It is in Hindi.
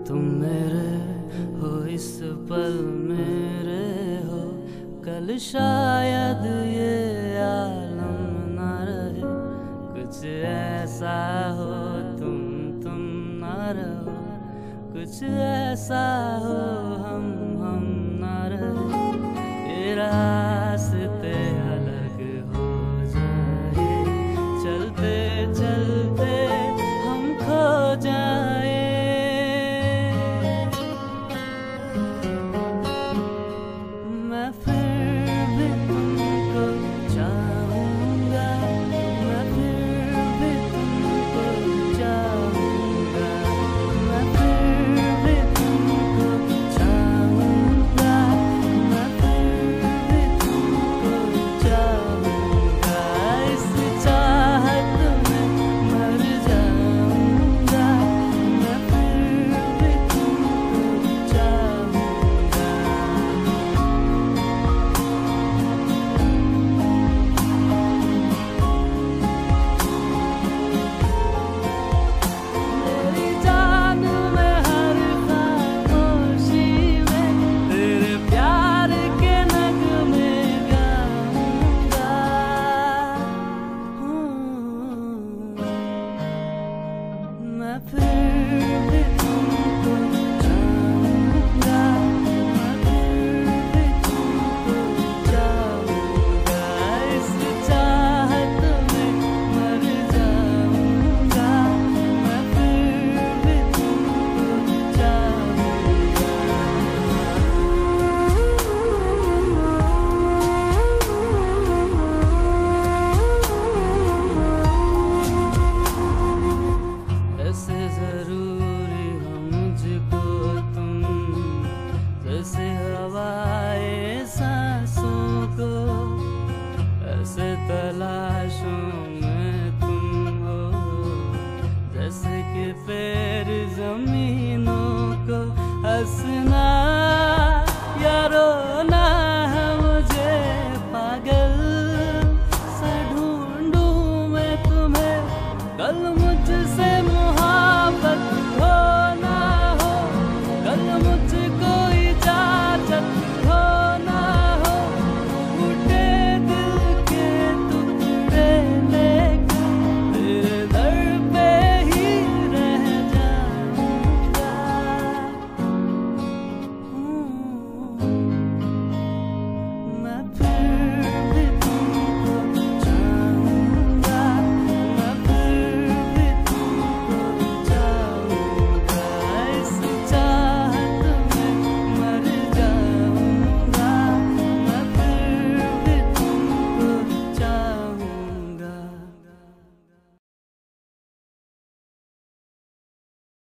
तुम मेरे हो इस पल मेरे हो, कल शायद ये आलम न रहे। कुछ ऐसा हो तुम न रहो, कुछ ऐसा हो हम न रहे। ये रास्ते अलग हो जाए, चलते चलते हम खो जाए। मैं